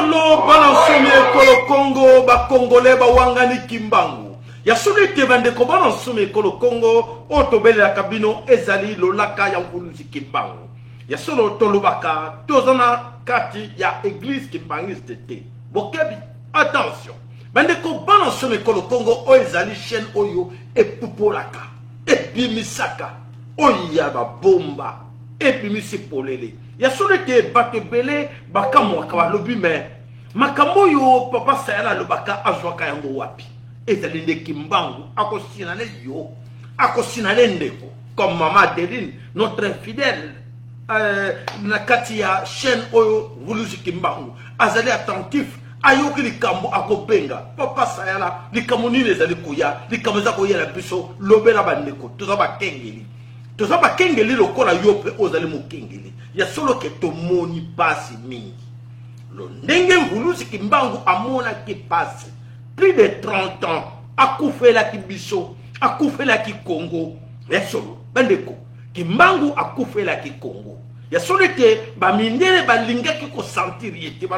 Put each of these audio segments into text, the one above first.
solo banansumi ekolo Congo ba Congolais ba wangani kimbangu ya solo te bandeko banansumi ekolo Congo otobele la kabino ezali lolaka ya nkuluzi kimbangu ya solo tolubaka tozana kati ya église kimbangiste te bokebi attention bandeko banansumi ekolo Congo o ezali chaîne oyo epupolaka ebimisaka oya ba bomba epimisi polele ya solo te batebele bakamwaka balobi me makambo yo papa sayala lobaka azwaka yango wapi ezali nde kimbangu akosina le yo akosina le ndeko comme maman Adeline notre infidèle na kati ya chaîne oyo vulusi kimbangu azali attentif ayoki likambo akobenga papa sayala likambo nini ezali koya likambo za koyela biso lobela bandeko toza bakengeli toza bakengeli lokola yo pe ozali mokengeli ya solo ke tomoni pasi mingi lo ndenge vulusi kimbangu amona ki pasi plus de 30 ans akufela ki biso akufela ki Congo ya solo bandeko kimbangu akufela ki Congo ya solo ke bamindele balingaki ko sentir yete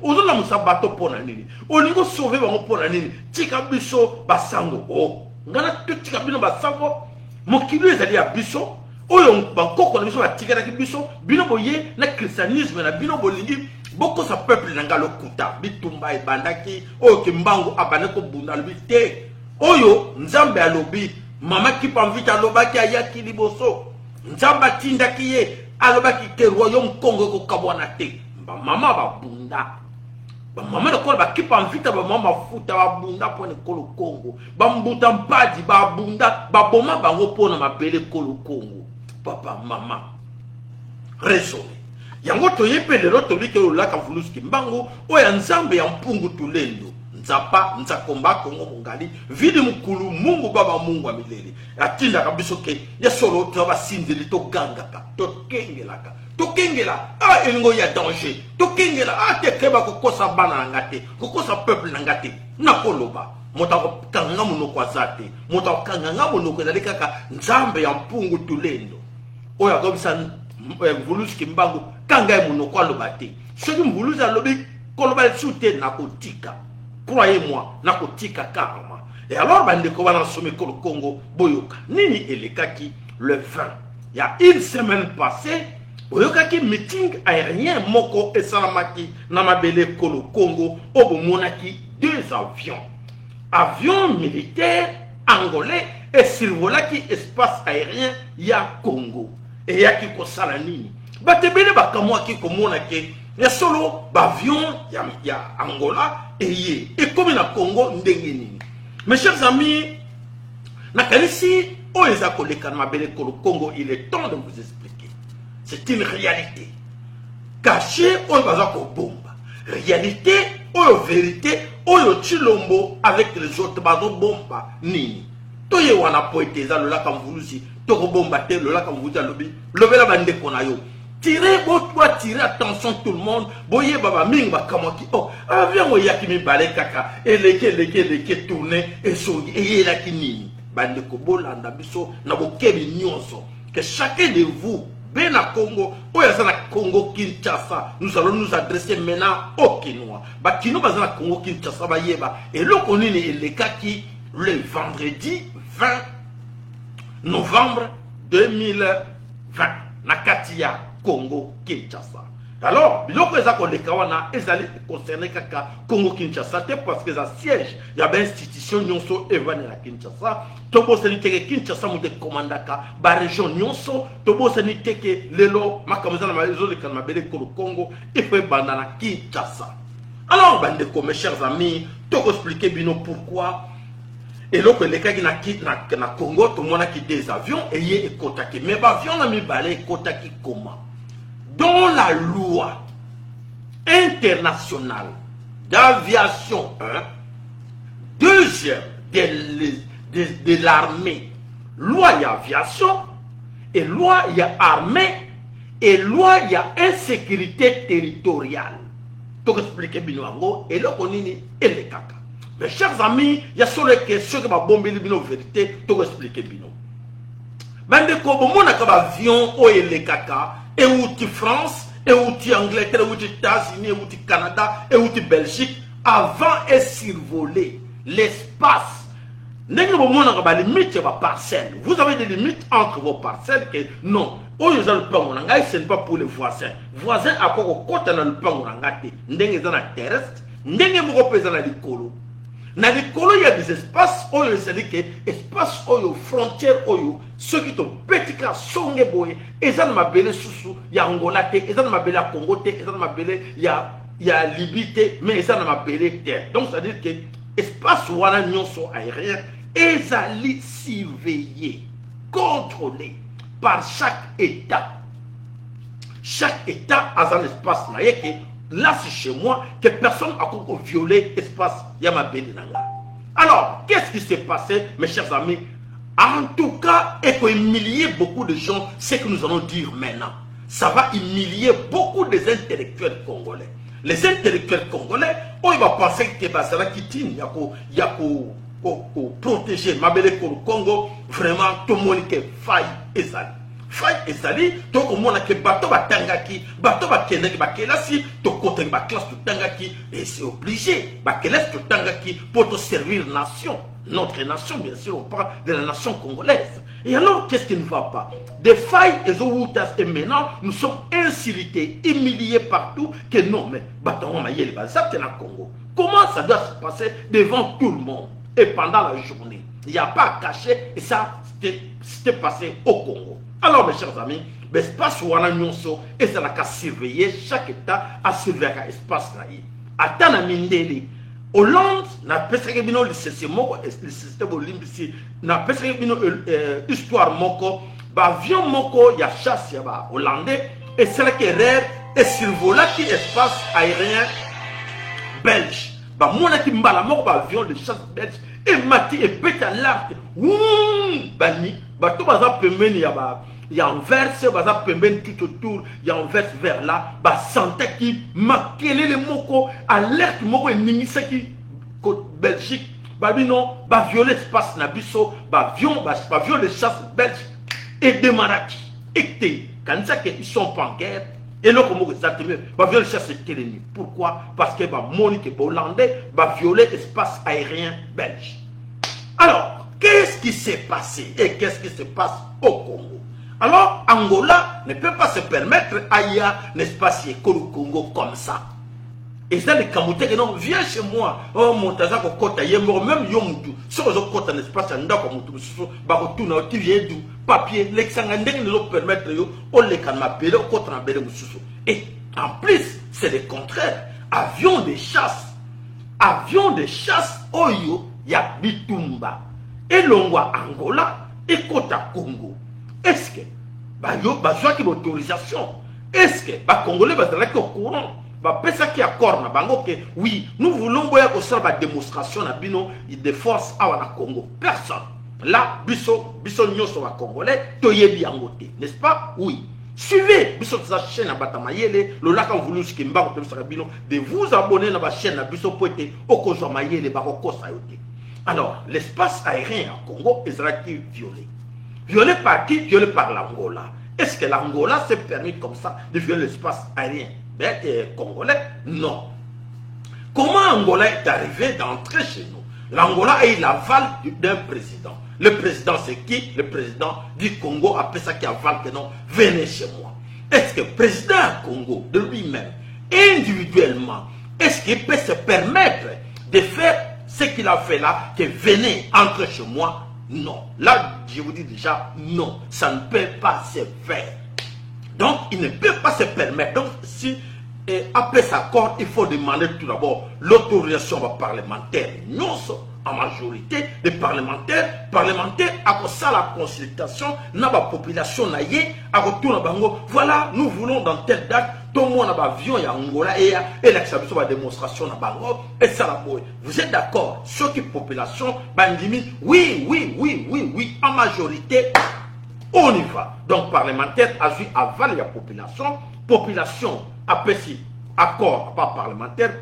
ozola musabato pona nini olingo sauver bango pona nini tika biso basango o ngana tika bino basango mokili ezali ya biso oyo bakoko na biso batikala ki biso bino boye na christianisme na bino bolingi boko sa peuple na ngalo kuta bitumba ebandaki oyo kimbangu abane ko bunda lobite oyo nzambe alobi mama kipamvita alobaki ayaki liboso nzamba tindaki ye alobaki ke royaume Congo ko kabwana te ba mama babunda ba mama lokola bakipamvita ba mama futa babunda pone kolo Congo ba mbuta mpadi babunda baboma bango pona mabele kolo Congo papa mama raisonné yango toyepelelo tolike olaka vulusi kimbangu oya nzambe ya mpungu tulendo nzapa nzakomba Kongo mungali vidi mukulu mungu baba mungu amilele atinda kabiso ke ya solo toba sinzeli to gangaka to kengela elingo ya danger to kengela tekeba kokosa bana ngate kokosa peuple ngate nakoloba motako kanga munoko azate motako kanga munoko ezali kaka nzambe ya mpungu tulendo oya kobisa vulusi kimbangu kanga munoko aloba te soki mvulusi alobi koloba sute nakotika croyez-moi nakotika karma et alors bandeko wana somme kolo Congo boyoka nini elekaki le 20 il y a une semaine passée boyokaki meeting aérien moko esalamaki na mabele kolo Congo obomonaki 2 avions militaires angolais et survolaki espace aérien ya Congo et yaki kosala nini batebele bakamwaki komona ke ya solo bavion ya Angola et comme na Congo ndenge nini. Mes chers amis, nakalisi oeza koleka na mabele kolo Congo, il est temps de vous expliquer. C'est une réalité cachée oyo baza ko bomba. Réalité oyo vérité oyo chilombo avec les autres bazo bomba nini. Toye wana poeteza lolaka mvulusi toko bomba te lolaka mvulusi lobi lobela bande kona yo. Tirez, doit tirer attention tout le monde. Boye baba ming bakamaki. Oh, avion yaki mi bale kaka. Eleke tourner et sogi. Et yela kini. Bande kobo landa biso na bokebi nyonso. Que chacun de vous, ben à Congo, oya na Congo Kinshasa, nous allons nous adresser maintenant au Kinois. Ba Kino bazana Congo Kinshasa ba yeba. Et le konini elekaki le vendredi 20 novembre 2020. Nakatia Congo Kinshasa. Alors, biloko eza koleka wana ezali concerné kaka Congo Kinshasa te parce que ça siège ya ba institution nyonso evane na Kinshasa. Tobo seni teke Kinshasa mu de commandaka ba région nyonso tobo seni teke lelo makamza na mazo le kalma bele Congo et fait bandana Kinshasa. Alors bande ko mes chers amis, to expliquer bino pourquoi et l'autre les cas qui na Congo tout le monde a qui des avions et y est kotaki mais avion na mi balé kotaki comment dans la loi internationale d'aviation deuxième de l'armée loi y a aviation et loi y a armée et loi y a insécurité territoriale tout expliquer binoango et l'autre nini et les caca. Mes chers amis, il y a sur les questions que ma bombe bino vérité, tout expliquer bino. Bande ko bomona ka avion o ele kaka et outi France et outil Angleterre, et outil États-Unis, et outil Canada, et outil Belgique, avant et survoler l'espace. Vous avez des limites parcelles. Vous avez des limites entre vos parcelles que non. Ce n'est pas pour les voisins. Voisins à quoi au côté dans le pan n'engagé. Dans la terrestre, n'engagé mon représentant dans l'écolo. Dans l'écolo, il y a des espaces où il s'est dit que espace où frontières où ceux qui sont petits cas sont les boys. Et ça ne m'a belé sous il y a Angola, et ça ne m'a belé Congo, et ça ne m'a belé il y a Libye, mais ça ne m'a belé terre. Donc ça veut dire que espace où on a une aérien. Ils allaient surveiller, contrôler par chaque État. Chaque État a un espace. Là, c'est chez moi que personne n'a violé l'espace Yamabélinanga. Alors, qu'est-ce qui s'est passé, mes chers amis? En tout cas, et pour humilier beaucoup de gens, c'est ce que nous allons dire maintenant. Ça va humilier beaucoup des intellectuels congolais. Les intellectuels congolais, ils vont penser que c'est la kitine, il y a pour protéger Mabele Congo, vraiment tout le monde qui faille ezali. Faille ezali, tout le monde qui bateau batangaki, bateau bakenaki, bakelasi, tout côté ba classe tout tangaki, et c'est obligé, bakelas tout tangaki pour te servir nation. Notre nation, bien sûr, on parle de la nation congolaise. Et alors, qu'est-ce qui ne va pas? Des failles et maintenant, nous sommes insultés, humiliés partout, que non, mais bateau maïe, ça c'est la Congo. Comment ça doit se passer devant tout le monde? Et pendant la journée, il n'y a pas à cacher, et ça, c'était passé au Congo. Alors, mes chers amis, l'espace où on a nyonso, et c'est la qu'à surveiller, chaque État a surveillé l'espace là. Attends, Mindeli, Hollande, n'a pas fait le système olympique, n'a pas fait l'histoire moko, avion moko, il y a chasse, il y a hollandais, et c'est là qu'il et survola qui espace aérien belge. Bah mon qui mbala moko ba avion de chasse belge et mati et pète à l'arc bani bah tout baza pembeni il y a Anvers baza pembeni tout autour il y a Anvers vers là bah santé qui makele les moko alerte moko ningisa qui côte Belgique bah non bah violer espace na biso bah avion de chasse belge et de maraki et quand ça que ils sont pas en guerre. Et là, comme vous savez, va violer ça c'est Téléni. Pourquoi? Parce que Monique Hollandais va violer l'espace aérien belge. Alors, qu'est-ce qui s'est passé et qu'est-ce qui se passe au Congo? Alors, Angola ne peut pas se permettre ailleurs l'espace Congo comme ça. Et ça, les Kamoutés, non, viens chez moi. Oh, mon taza, kota yembo, même yomdu. Si on a un espace, on a un tu viens d'où? Papier, l'exangandeng ne nous permettre, on les can m'appeler, on compte en belle moussou. Et en plus, c'est le contraire. Avion de chasse, oyo, ya bitumba. Et l'ongwa Angola, et Kota Congo. Est-ce que, besoin qui l'autorisation? Est-ce que, Congolais, au courant? Qui accorde oui, nous voulons voir la démonstration de force à Congo. Personne. Là, biso nyoso wa Congolais, toyebi angote, n'est-ce pas? Oui. Suivez biso sa chaîne à Batamayele, le lac en voulu de vous abonner à la chaîne à biso poete okozo mayele baroko sayote. Alors, l'espace aérien à Congo est violé. Violé par qui? Violé par l'Angola. Est-ce que l'Angola s'est permis comme ça de violer l'espace aérien congolais? Non. Comment Angola est arrivé d'entrer chez nous? L'Angola a eu l'aval d'un président. Le président c'est qui? Le président du Congo appelle ça qui avale que non, venez chez moi. Est-ce que le président du Congo de lui-même, individuellement, est-ce qu'il peut se permettre de faire ce qu'il a fait là, que venez entrer chez moi? Non. Là, je vous dis déjà, non. Ça ne peut pas se faire. Donc, il ne peut pas se permettre. Donc, si après cet accord, il faut demander tout d'abord l'autorisation parlementaire. Non, en majorité, les parlementaires à ça la consultation, n'a pas population naïe, à retour bango. Voilà, nous voulons dans telle date, tout le monde a avion, il y a Angola et l'exception de la démonstration na bango et ça la boue. Vous êtes d'accord? Ceux qui population, bandimi, oui, en majorité. On y va. Donc, parlementaire a vu aval la population. Population apprécie accord pas parlementaire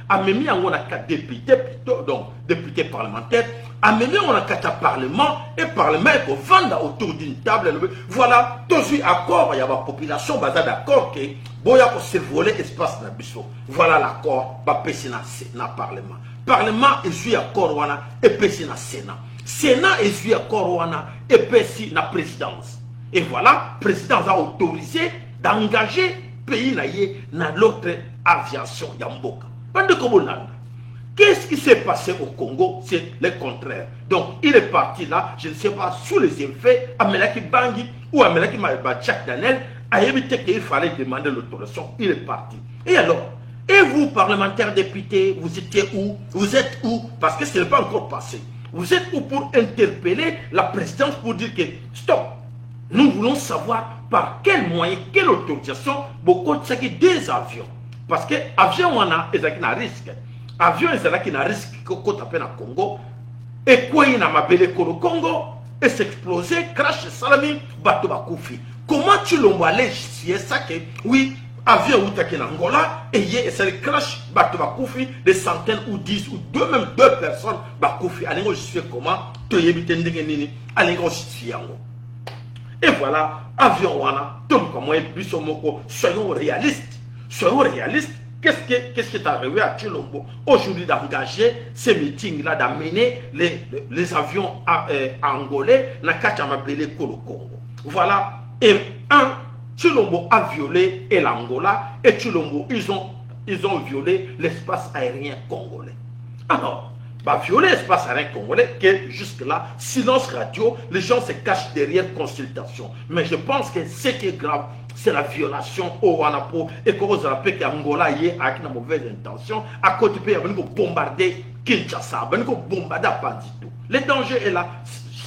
a même on a 4 députés plutôt, donc députés parlementaires a même on a 4 parlement et parlement est vendre autour d'une table. Voilà, tout ce accord, il y a la population basée d'accord que boya pour se voler espace na biso. Voilà l'accord ba pesi na parlement et suit accord wana et pesi na sénat et suit accord wana et pesi na présidence. Et voilà, présidence a autorisé d'engager pays dans l'autre aviation Yamboka. Qu'est-ce qui s'est passé au Congo? C'est le contraire. Donc il est parti là, je ne sais pas, sous les effets, Amelaki Bangui ou Amelaki Jack Daniel a évité qu'il fallait demander l'autorisation. Il est parti. Et alors, et vous, parlementaires députés, vous étiez où? Vous êtes où? Parce que ce n'est pas encore passé. Vous êtes où pour interpeller la présidence pour dire que stop? Nous voulons savoir par quel moyen, quelle autorisation, beaucoup de des avions. Parce que avion, on a un risque. Avion, il y a un risque qu'on appelle au Congo. Et quoi, il y a un Congo, et s'exploser, crash, salami, bateau bakoufi. Comment tu l'as allé si c'est ça que, oui, avion ou t'as en Angola, et il y a un crash, bateau bakoufi, des centaines ou 10 ou deux, même 2 personnes, bakoufi. Allez, je sais comment, tu y es, allez, je suis en haut. Et voilà, avion wana, tout comme moi, soyons réalistes. Soyons réalistes. Qu'est-ce qui est arrivé à Chilombo aujourd'hui d'engager ces meetings-là, d'amener les avions angolais dans le Congo. Voilà. Et Chilombo a violé l'Angola et Chilombo, ils ont violé l'espace aérien congolais. Alors, violer l'espace aérien congolais, que jusque-là, silence radio, les gens se cachent derrière consultation. Mais je pense que ce qui est grave, c'est la violation au Wanapo et que vous rappelez qu'Angola y est avec une mauvaise intention. À côté, il y a bombarder Kinshasa, il y a bombarder Panditou. Le danger est là,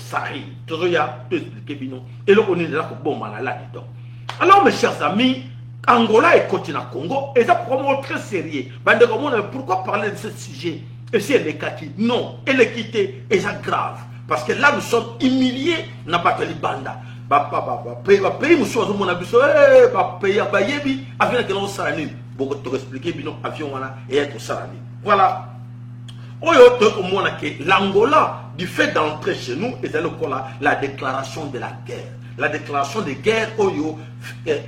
ça arrive. Toujours il y a deux expliqués. Et là, on est là pour bombarder là-dedans. Alors, mes chers amis, Angola et continent Congo, et ça vraiment très sérieux. Pourquoi parler de ce sujet? Et c'est l'équité. Non, et l'équité est grave. Parce que là, nous sommes humiliés, n'a pas que les bandas. Pays, nous sommes mon abisso, pays, avion que l'on s'arrête. Beaucoup te expliquer, binon, avion, et être sarani. Voilà. L'Angola, du fait d'entrer chez nous, est la déclaration de la guerre. La déclaration de guerre,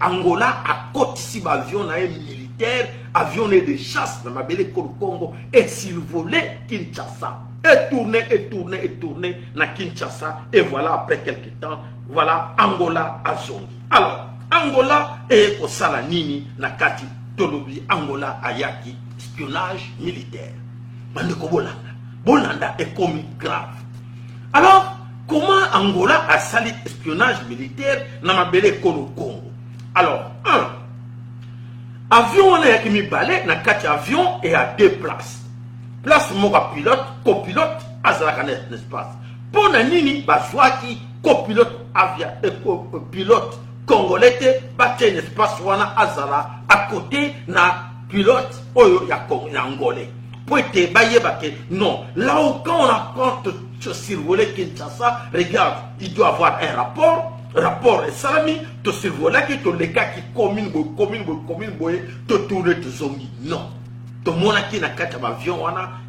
Angola a côté si avion militaire, avion de chasse, dans ma belle Congo, et survolé Kinshasa. Et tourné dans Kinshasa. Et voilà, après quelques temps, voilà, Angola a zongi. Alors, Angola est au Salanini, Nakati, Tolobi, Angola, Ayaki, espionnage militaire. Bolanda est commis grave. Alors, comment Angola a sali espionnage militaire dans ma belle Congo? Alors, avion, on a mis balai, dans 4 avions et à 2 places. Place moka pilote, copilote, azalakanet l'espace. Pour Nini, Baswaki, copilote, pilote congolais, bâti un espace wana azala à côté na pilote oyo ya angolais. Pour être baillé baké, non. Là où quand on apprend de survoler Kinshasa, regarde, il doit avoir un rapport et salami, te survoler qui te les cas qui commune, te tourner te zombie. Non. Tout le monde qui n'a qu'à avion,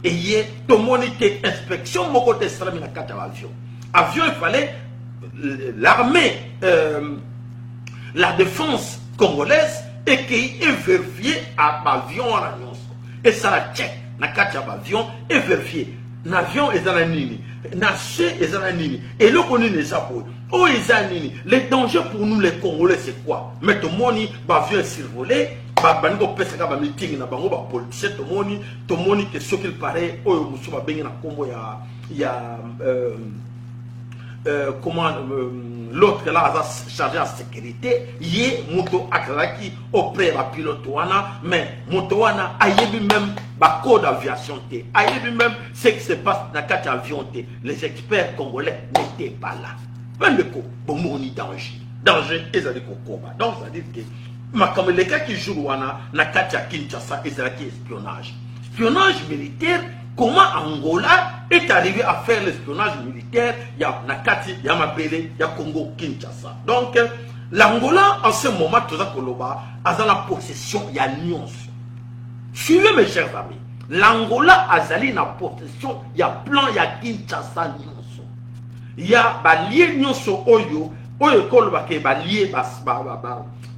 et tout le monde qui inspection, mon côté salami n'a qu'à avion. Avion, il fallait l'armée, la défense congolaise, et qui est vérifié à l'avion en annonce. Et ça la check, n'a qu'à avion, et vérifié. L'avion est dans la nini, naché est dans la nini, et le connu les apôtres. Oh, ils ont nini. Les dangers pour nous, les Congolais, c'est quoi? Mais tout le monde, l'avion est survolé. Bango pesa ka ba meeting na bango ba politicien to moni que ce qu'il paraît oyo musuba bengi na kombo ya comment l'autre là a chargé en sécurité yé moto akalaki auprès la pilote wana mais moto wana ayebi même ba code d'aviation té ayebi même ce qui se passe dans quatre avions té les experts congolais n'étaient pas là ben le ko bomoni danger ezali ko combat donc ça dit que comme les cas qui jouent na Katia Kinshasa et c'est espionnage. Espionnage militaire, comment Angola est arrivé à faire l'espionnage militaire? Il y a Nakati, il y a Mabele, il y a Congo Kinshasa. Donc, l'Angola, en ce moment, tout ça, a dans la possession, il y a nuance. Suivez mes chers amis. L'Angola azali na possession, il y a plan, il y a Kinshasa nyonso. Il y a balié nyonso oyo kolobake balié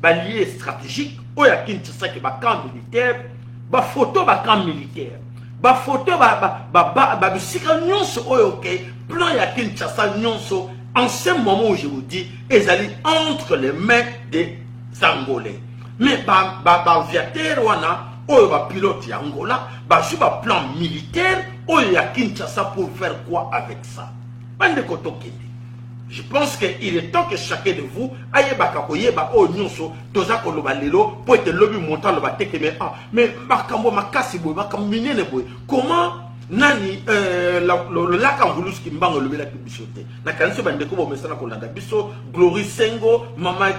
balié stratégique, oyo ya Kinshasa ke ba camp militaire, ba photo ba camp militaire. Ba photo ba bisika nyonso oyo ke plan ya Kinshasa nyonso en ce moment où je vous dis, ezali entre les mains des Angolais. Mais viateur wana oyo ba pilote ya Angola, su ba plan militaire, oyo ya Kinshasa pour faire quoi avec ça? Bande kotokende. Je pense qu'il est temps que chacun de vous aille bakakoyeba o nyonso toza koloba lelo pour être lobby montant le bateke mais makambo makasi boy makambo minene boy. Comment nani le lac Angulus Kimbango le la bisoté na kanso bande ko bo mesana ko landa biso Glory Sengo mama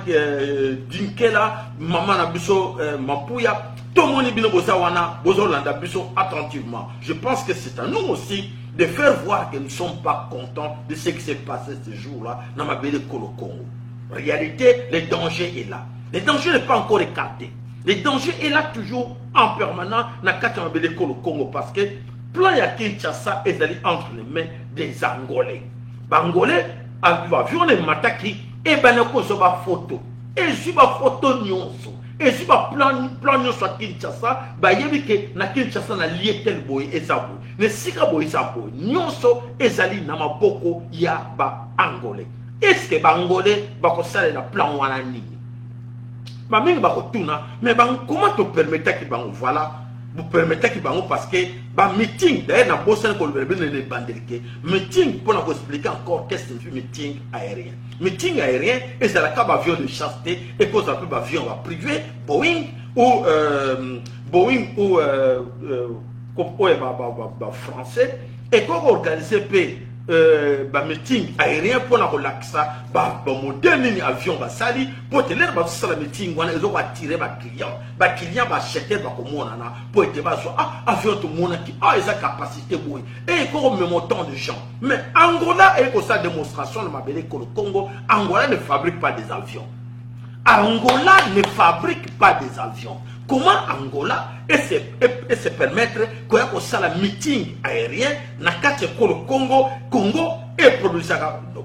Dinkela mama na biso Mapuya tout moni bino bozawana bozolanda biso attentivement. Je pense que c'est à nous aussi de faire voir que nous ne sommes pas contents de ce qui s'est passé ce jour-là dans ma belle Congo. En réalité, le danger est là. Le danger n'est pas encore écarté. Le danger est là toujours en permanence dans ma belle Congo parce que plan ya Kinshasa est allé entre les mains des Angolais. Bangolais, avion les mataki et ben ko so ba photo. Et si ba photo nyonso. Et si ba plan nyonso à Kinshasa, ba yebi ke na Kinshasa na lié tel boy et ça boy. Ne sika boy ça boy. Nyonso ezali na maboko ya ba Angolais. Est-ce que ba Angolais ba ko sala na plan wana nini? Ba mingi ba ko tuna, mais comment te permettre que ba voilà, vous permettez que ba parce que ba meeting d'ailleurs na bossen ko le ne bandelke. Meeting pour nous expliquer encore qu'est-ce que c'est meeting aérien. Meeting aérien et c'est la cab avion de chasse et cause un peu avion privé Boeing ou français et qu'on organise meeting aérien pour la relaxa modèle avion sali pour te l'air ça meeting on ils ont attiré client acheter pour être avion tout le monde qui a sa capacité et comme même autant de gens mais Angola est comme ça démonstration de ma belle Congo. Angola ne fabrique pas des avions. Angola ne fabrique pas des avions. Comment Angola et se permettre qu'il y ait un meeting aérien na Congo et produire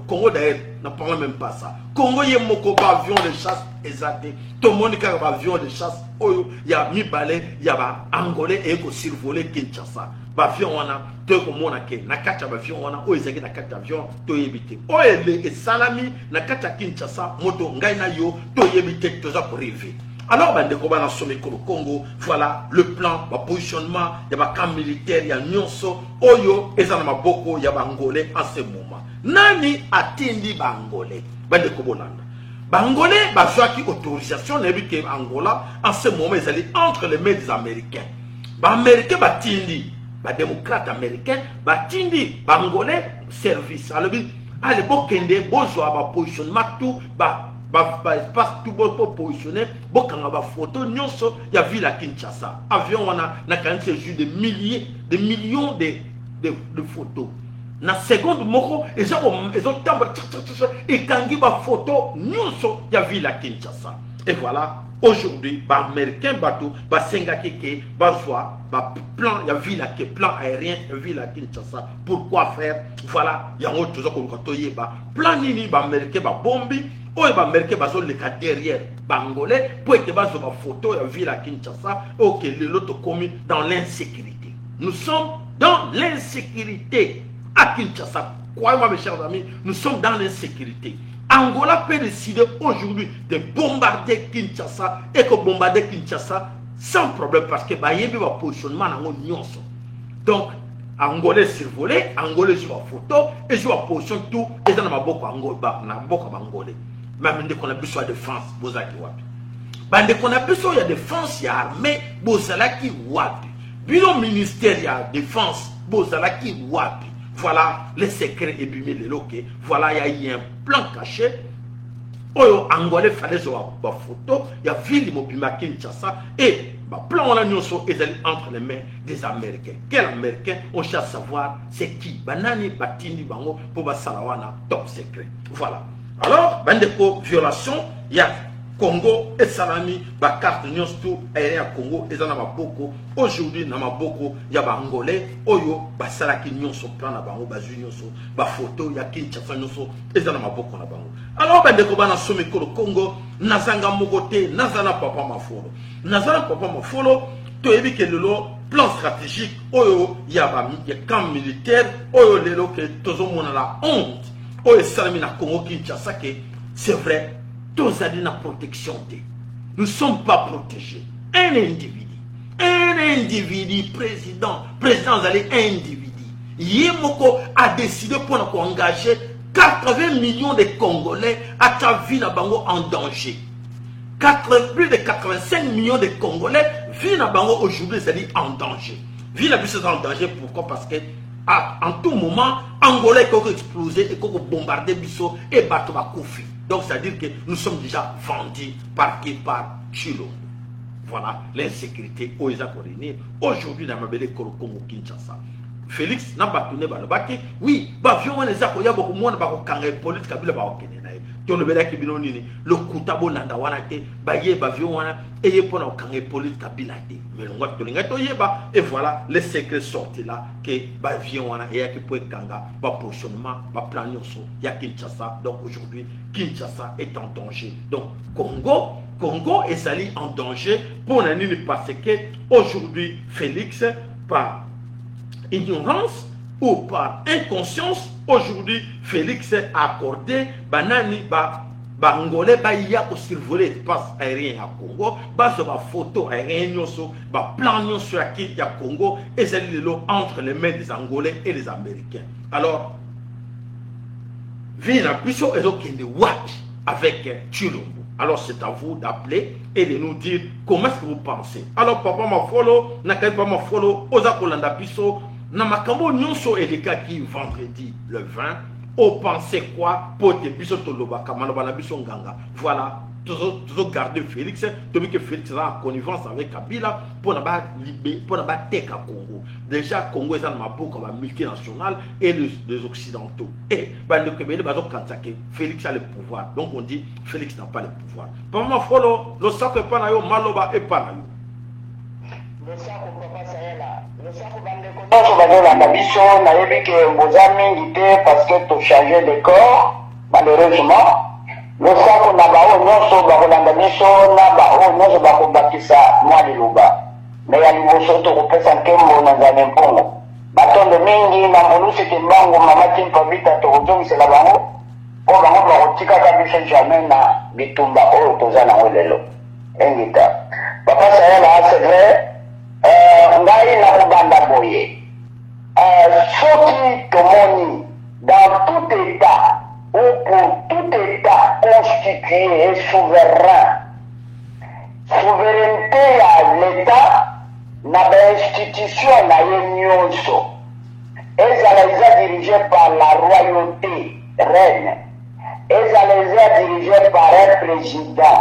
Congo d'ailleurs ne parle même pas ça. Congo y a un avion de chasse exact. Tout le monde a un avion de chasse. Il y a mi balai, il y a Angolais et qui survolé Kinshasa. Avion wana to ko mona ke na kata avion wana o ezaki na kata avion to yebite o ele salami na kata Kinshasa moto ngai na yo to yebite to za ko rêver. Alors bande ko bana sommet Congo, voilà le plan, le positionnement, il y a un camp militaire, il y a nyonso oyo ezana maboko ya bangolais en ce moment. Nani atindi bangolais bande ko bolanda. Bangolais bazwaki autorisation nebi ke Angola en ce moment ils allaient entre les mains des Américains. Américains batindi ba démocrate américain batindi bangolais service alors allez bokende bozwa ba positionnement tout espace tout pour positionner bokanga ba photo nyonso ya ville à Kinshasa avion wana na kanise jus de millions de photos na seconde moko ils ont tamba et kangi ba photo nyonso ya ville à Kinshasa et voilà. Aujourd'hui, les Américains bateau, Sengakeke, Bazwa, plan, il y a ville qui plan aérien, il y a ville à Kinshasa. Pourquoi faire? Voilà, il y a un autre chose qu'on plan nini, les Américains, bombi, ou les Américains, les cas derrière, Bangolais, pour être bas sur ma photo, il y a ville à Kinshasa, ok, l'autre commis dans l'insécurité. Nous sommes dans l'insécurité à Kinshasa. Croyez-moi, mes chers amis, nous sommes dans l'insécurité. Angola peut décider aujourd'hui de bombarder Kinshasa et que bombarder Kinshasa sans problème parce que il y a un positionnement dans le nyonso. Donc, Angolais survolé, Angolais sur la photo et sur la position tout et dans ma boca Angolais. Même dès qu'on a besoin de défense, bozaki wapi. Bande qu'on a besoin de défense, il y a armée, bozalaki wapi. Bureau ministère il y a défense, bozalaki wapi. Voilà les secrets ébumés de l'OK. Voilà, il y a un plan caché. Oyo Angolais fallait voir la photo. Il y a ville de Kinshasa. Et le plan on a entre les mains des Américains. Quel Américain? On cherche à savoir c'est qui. Banani Batini Bango pour Basalawana top secret. Voilà. Alors, bandeko violation, il y a Congo et Salami, ba carte nyonso tout aérien Congo et na maboko. Aujourd'hui na maboko ya ba Angolais oyo ba salaki nyonso plan na bango ba zu nyonso ba photo ya Kinshasa nyonso et na maboko na bango. Alors ba ndeko bana somi ko Congo nazanga mokote nazana papa mafolo. Nazana papa mafolo to ebi ke lelo plan stratégique oyo ya ba ya camp militaire oyo lelo ke tozo mona la honte oyo Salami na Congo Kinshasa ke c'est vrai. Tous ont la protection. Nous ne sommes pas protégés. Un individu, président allait un individu. Yemoko a décidé pour nous engager 80 millions de Congolais à ta vie Bango en danger. Plus de 85 millions de Congolais vivent aujourd'hui, c'est-à-dire en danger. Vivent en danger, pourquoi? Parce que en tout moment, Angolais peut exploser et peut bombarder Bisso et battre Koufi. Donc, c'est-à-dire que nous sommes déjà vendus par qui? Par Chilo. Voilà l'insécurité aux États-Unis. Aujourd'hui, dans ma belle Congo Kinshasa. Félix n'a pas tourné le bac. Oui, bavion les États-Unis, beaucoup moins de politique Kabila ba okene na. Ton le bela kibino nini. Le kutabo landa wana te, baye bavion wana eye pona okangé politique Kabila te. Mais l'on va tolinga to yeba et voilà les secrets sortis là que bavion wana et qui peut kanga ba positionnement, ba plan nyonso ya Kinshasa. Donc aujourd'hui, Kinshasa est en danger. Donc Congo est allé en danger pour nani parce que aujourd'hui Félix par ignorance ou par inconscience, aujourd'hui, Félix a accordé banani Angolais y a survolé l'espace aérien à Congo, sur la photo aérienne, plan sur qui à Congo et c'est entre les mains des Angolais et des Américains. Alors, Vina Bisso et Okende Watch avec Chilombo. Alors c'est à vous d'appeler et de nous dire comment est-ce que vous pensez. Alors papa ma follow, nakay pas ma follow, Oza Kolanda Bisso. Namakambo nyonso eleka qui vendredi le 20 au pensez quoi pour te biso toloba kamana bana biso nganga. Voilà, toujours garder Félix, depuis que Félix est en connivence avec Kabila pour n'avoir libérer pour n'avoir teka Congo. Déjà Congo est dans ma boucle comme multinationale et les occidentaux. Et ben le Québec va donc attaquer Félix a le pouvoir. Donc on dit Félix n'a pas le pouvoir. Pour moi follow le sacre pas na yo maloba et pas na yo. Le sacre papa ça est là. Le sacre bandeko nyonso bazolanda biso nayebi ke boza mingi te parce que to changer de corps malheureusement. Le sacre na bao nyonso bakolanda biso na bao nyonso bakobakisa mwa liloba. Mais ya liboso tokopesa nkembo na nzambe mpongo. Batondo mingi na molusi kimbangu mama timpa vita tokozongisela bango po bango bakotikaka biso jamais na bitumba oyo toza nango lelo. Engita. Papa Sayela c'est vrai. Ngai na kobanda boye soki tomoni dans tout état ou pour tout état constitué et souverain souveraineté ya l'état na bainstitution na ye nyonso ezala eza dirigé par la royauté reine ezala eza dirigé par un président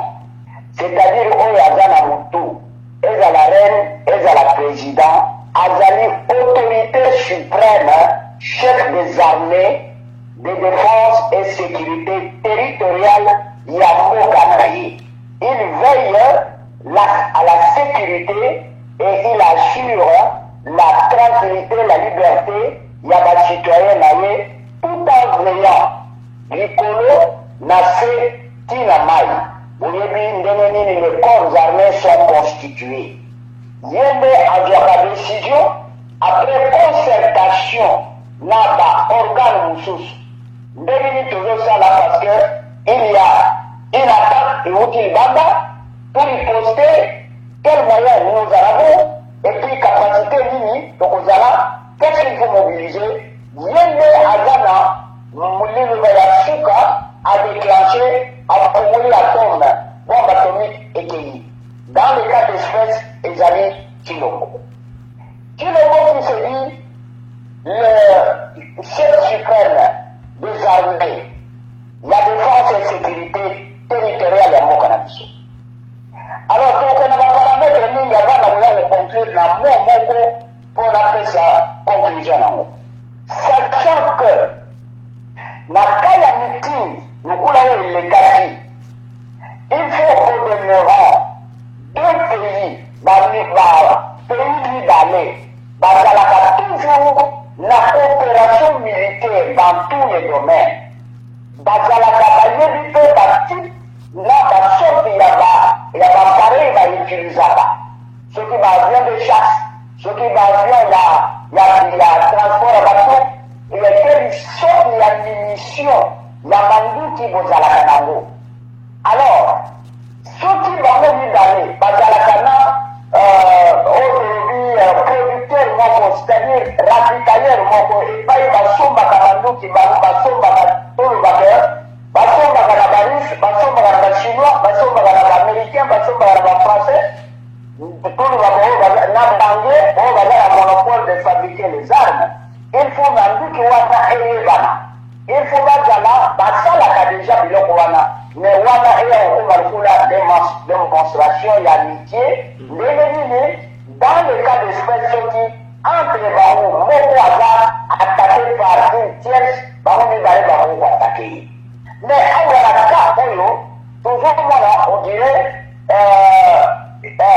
c'est-à-dire oyo aza na motu eza la reine, eza la président, azali autorité suprême, chef des armées, de défense et sécurité territoriale, Yamokanayi. Il veille à la sécurité et il assure la tranquillité, la liberté, Yaba citoyen naye, tout en veillant. Likolo, Nassé, Tinamai. Les corps armés sont constitués. Yende a décision après concertation n'a pas organe moussous. Ndeni toujours ça là parce que il y a une attaque et outil banda pour y poster quel moyen nous avons et puis capacité nini donc aux ala qu'est-ce qu'il faut mobiliser. Yende Azana Moulin Suka a déclenché à accumuler la tombe bombe atomique et Kéli. Dans le cas d'espèce, ils avaient Chilombo. Chilombo qui se dit le chef suprême des armées, la défense et sécurité territoriale de Mokanabiso. Alors, donc, on va paramètre nous, il y a pas de conclure dans mon mot pour appeler ça conclusion. Sachant que, dans le cas de meeting, nous voulons les gars, il faut bazalaka toujours la coopération militaire dans tous les domaines. Bazalaka bayebi mpe batype na basorte ya bapareil bautilisaka soki baavion de chasse soki baavion ya transport ya bato quelle sorte ya munition ya manduki bozalaka nango. Alors soki bango mibale bazalaka na producteur moko c'est-à-dire ravitailleur moko epai basombaka manduki bango basombaka tolobaka basombaka na barusse basombaka na bachinois basombaka na baaméricain basombaka na bafrançais tolobaka oyo na bange oyo baza na monopole de fabriquer les armes. Il faut manduki wana eyebana il faut bazala basalaka déjà biloko wana mais wana eya okoma lokola démonstration ya amitié ndenge nini dans le cas d'espèce soki entre bango moko aza attaqué par une tierce bango mibale bango attaqué ye. Mais awa na cas oyo tozomona on dirait pas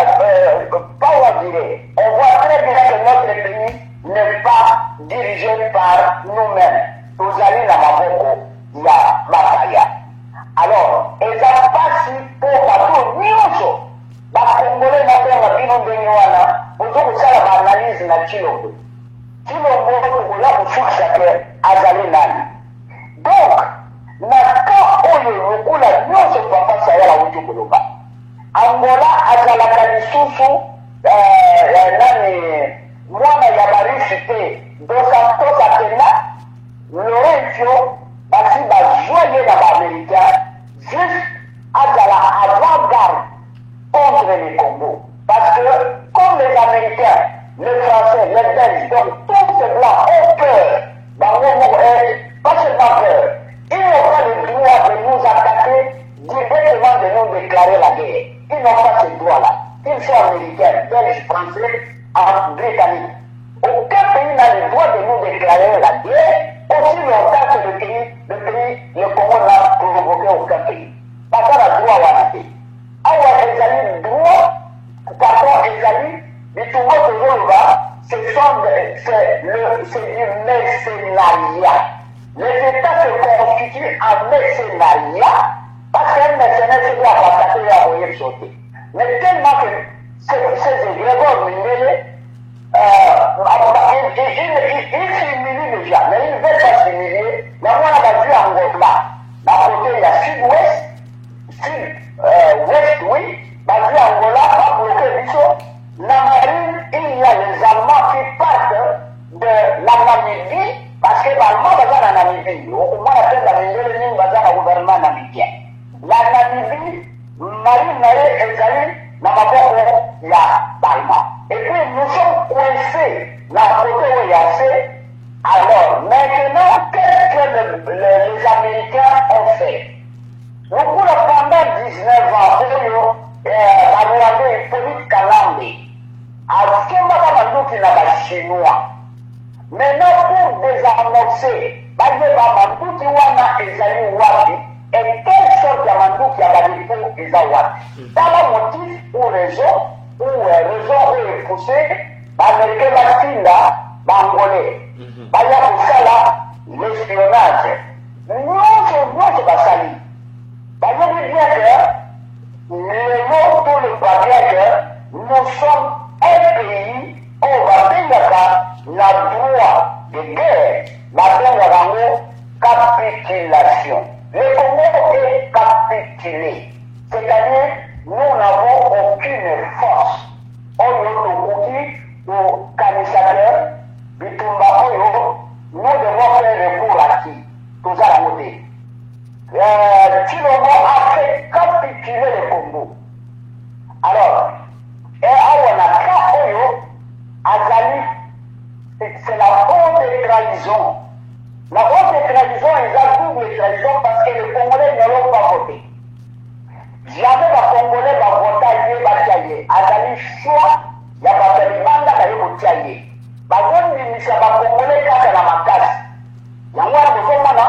on dirait on voit très bien que notre pays n'est pas dirigé par nous-mêmes. Tozali na maboko ya bakaya. Alors eza pasi mpo bato nyonso bakongole na benga bino ndenge wana ozokosala baanalyse na Tshilombo. Tshilombo tokoya kofukisa ke azali nani. Donc na ka oyo lokola nyonso papa sayala wuti koloba Angola azalaka lisusu nani mwana ya barisi te Dos Santos akenda Laurencio basi bajoye na baaméricain juste azala avant-garde contre les Congo. Parce que comme les Américains, les Français, les Belges, donc tous ces blancs ont peur, pas seulement peur, ils n'ont pas le droit de nous attaquer, directement de nous déclarer la guerre. Ils n'ont pas ce droit-là. Ils sont américains, belges, français, britanniques. Aucun pays n'a le droit de nous déclarer la guerre, aussi longtemps que le Congo n'a provoqué aucun pays. Parce qu'on a droit à la paix. Alors, les droit, pardon, les Togo c'est du mercenariat. Les États se constituent en mercenariat parce qu'un mercenaire se doit attaquer et envoyer sauter. Mais tellement que ces égrégores minéraux, il s'humilie déjà, mais il ne veut pas s'humilier. Mais moi, on a vu Angola, d'un côté, il y a sud-ouest, sud-ouest, oui, basé Angola, va bloquer Bisso. La marine, il y a les Allemands qui partent de la Namibie, parce que l'Allemand va dans la Namibie. Au moins, la peine de la Namibie, va dans le gouvernement namibien. La Namibie, marine, Ezali, Namaboko, il y a l'Allemand. Et puis, nous sommes coincés dans le côté où il y a assez. Alors, maintenant, qu'est-ce que les Américains ont fait? Pendant 19 ans, la Rwanda Hippolyte Kalambi a fait un chinois. Maintenant, pour désamorcer, Manduki wana ezali wapi et quelle sorte de Manduki ya balipo eza wapi. Dans le motif ou raison où est poussé, l'Américain batinda, l'Angolais. Baya kusala l'espionnage. Nyonso basali. Baya dit bien que le mot pour le bien que nous sommes un pays où la droit de guerre, la capitulation. Le Congo est capitulé. C'est-à-dire, nous n'avons aucune force. On est au canisateur, nous devons faire recours à qui? Tous à la côté. Tshilombo a fait capituler le Congo. Alors, on a fait Oyo, Azali, c'est la haute trahison. La haute trahison est la double trahison parce que les Congolais ne l'ont pas voté. Jamais les Congolais vont voter Azali choix, il n'y a pas de mandat d'aller voter. Bagondimisha bakongole kaka na makasi yango ya kozomona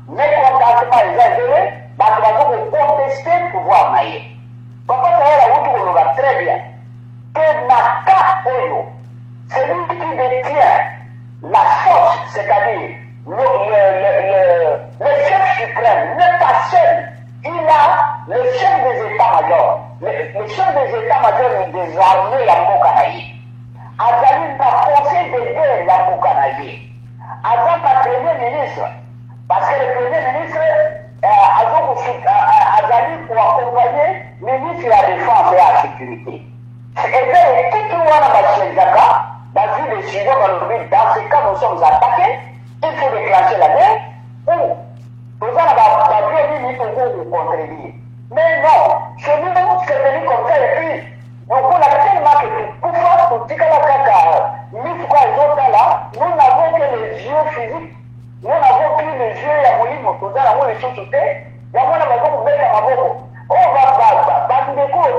mécontentement eza ezele bato bazokoconteste pouvoir na ye papa sayela wutu koloba très bien que na ka oyo celui qui c'est-à-dire le chef suprême n'est pas seul. Il a le chef des états-majors. Le chef des états-majors des armées ya Mokanaï. Azali na conseil de guerre ya Mokanaï. Azali na premier ministre. Parce que le premier ministre Azali pour accompagner le ministre de la Défense et de la Sécurité. Et bien, tout le monde a décision dans ce cas, nous sommes attaqués, il faut déclencher la guerre, ou nous allons bien dit pour contredire. Mais non, chez nous, c'est venu comme ça, et puis, donc on a tellement que pour faire tout ce nous n'avons que les yeux physiques, nous n'avons plus les yeux, il y a mon livre, nous avons les choses sauter, il y a mon abandon, mais il y a mon on va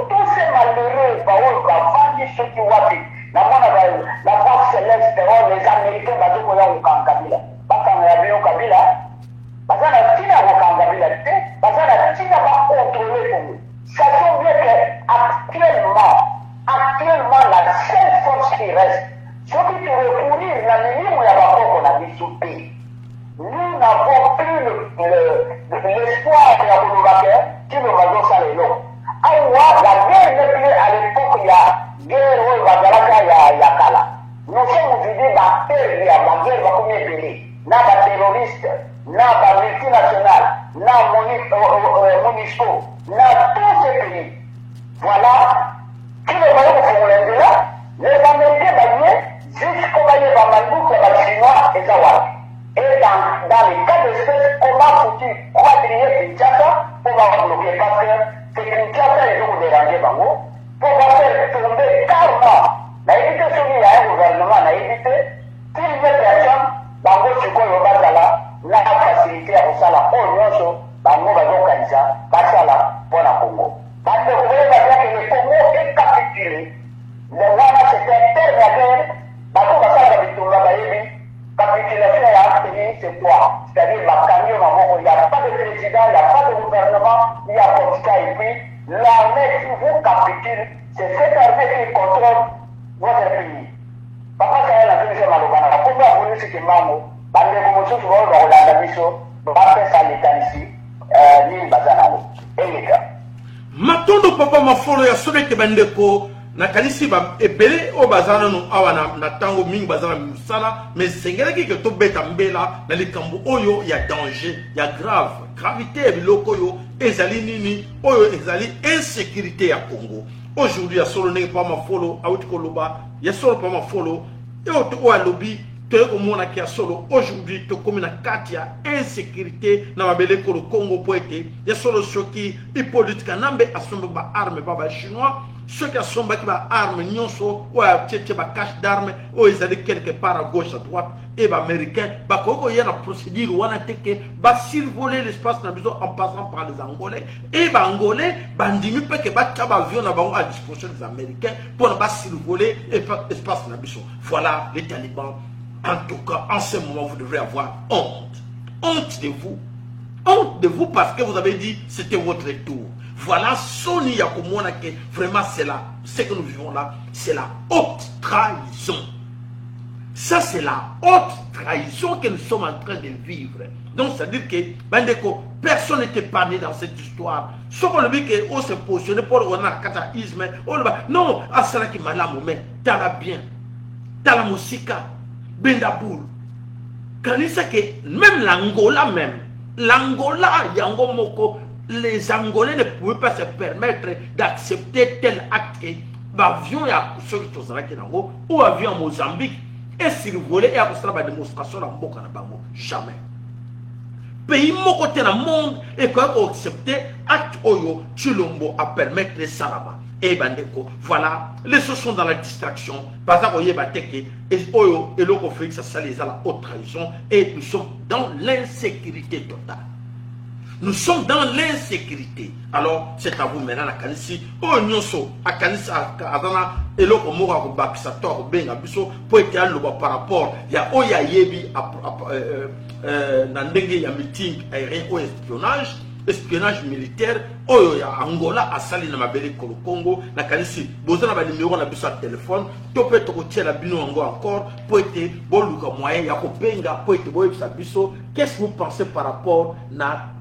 tous ces malheureux, ceux qui voient la voix céleste, les Américains, au Kabila. Parce qu'on a au Kabila, parce qu'on a tiré au Kabila, parce qu'on a tiré à contrôler pour nous. Sachons bien qu'actuellement, la seule force qui reste, ce qui peut recourir, la minime, il y a pas qu'on a mis sous le pays. Nous n'avons plus l'espoir de la Boulevard qui nous va dans ça les noms. La guerre n'est plus à l'époque, il y a guerre où il va il y a Kala. Nous sommes aujourd'hui dans la guerre, va combien belé. N'a pas terroriste, n'a pas multinational, n'a MONUSCO, n'a tous ces pays. Voilà. Qui les voyons font l'Indien, les Américains bagnés, jusqu'au bagnés Bamandou, les Chinois et Zawad. Et dans les cas d'espèce, on va foutu quadriller Kinshasa, on va bloquer parce que c'est Kinshasa et donc déranger Bango, pour faire tomber carrément. On a évité celui il y a un gouvernement, on a évité, s'il y a personne, Bango Chuko Yobazala, la facilité à Osala, on y Bango Bazo Kanisa, Basala, pour la Congo. Parce que vous voyez que le Congo est capitulé. Le Wana c'était un terre de la guerre, Bango Basala Bitoula Bayebi. Capitulation c'est quoi? C'est-à-dire il n'y a pas de président, il n'y a pas de gouvernement, il y a comme ça et puis l'armée qui vous capitule, c'est cette armée qui contrôle votre pays. Papa ça la vie c'est malobana. Pourquoi vous dites que Mango, bande comme ça souvent on l'a biso, va faire ça l'état ici, ni bazana et les gars. Matondo papa mafolo ya solete bandeko. Nakanisi ba ebele o bazana no awana na tango mingi bazana musala mais sengela ki to beta mbela na likambo oyo ya danger ya gravité biloko yo ezali nini oyo ezali insécurité ya Congo aujourd'hui ya solo ne pas ma follow out koloba ya solo pas ma follow et o to alobi to ko mona ki ya solo aujourd'hui to comme na katia insécurité na mabele ko Congo poete ya solo choki i politique nambe asomba ba arme baba chinois. Ceux qui sont battus par armes, nyonso, ou à tchétché ba cache d'armes, ou ils allaient quelque part à gauche, à droite, et bah américains, bah quand il y a la procédure, ou on a teke, bah survoler l'espace na besoin en passant par les Angolais, et bah Angolais, bah ndimi peut que bah tchaba avion na à disposition des Américains pour ne pas survoler l'espace na besoin. Voilà les talibans. En tout cas, en ce moment, vous devrez avoir honte. Honte de vous. Honte de vous parce que vous avez dit c'était votre tour. Voilà, Sony Yakomona que vraiment c'est là, ce que nous vivons là, c'est la haute trahison. Ça c'est la haute trahison que nous sommes en train de vivre. Donc ça veut dire que Bandeko, personne n'était parlé dans cette histoire. Sauf le but qu'on s'est positionné pour le kataïsme. Non, à cela qui m'a mais t'as la bien, t'as la musique, Bendaboul. Quand il sait que même l'Angola, Yango Moko, les Angolais ne pouvaient pas se permettre d'accepter tel acte. Avion ou avion en Mozambique et survoler et avoir la démonstration en Boka Nabango. Jamais. Pays mon côté dans le monde et quand on accepte acte Oyo Chulombo à permettre les Salama. Et Bandeko, voilà, les choses sont dans la distraction. Par exemple, Oye Bateke et Oyo et l'Oko Félix, ça les a la haute trahison et nous sommes dans l'insécurité totale. Nous sommes dans l'insécurité. Alors, c'est à vous maintenant, la Kanisi. Oh, Nyonso, à Kanisi, à Adana, et l'autre, Mora, Bakisator, Benga, Bisso, pour être un loba par rapport. Il y a Oya Yebi, Nandenge, il y a meeting aérien ou espionnage. espionnage militaire oyo ya Angola asali na mabele kolo Congo na kanisi bozana ba numéro na biso ya téléphone to pe to kotiela bino ngo encore pour être boluka moyen ya kobenga pour être boyebisa biso qu'est-ce que vous pensez par rapport na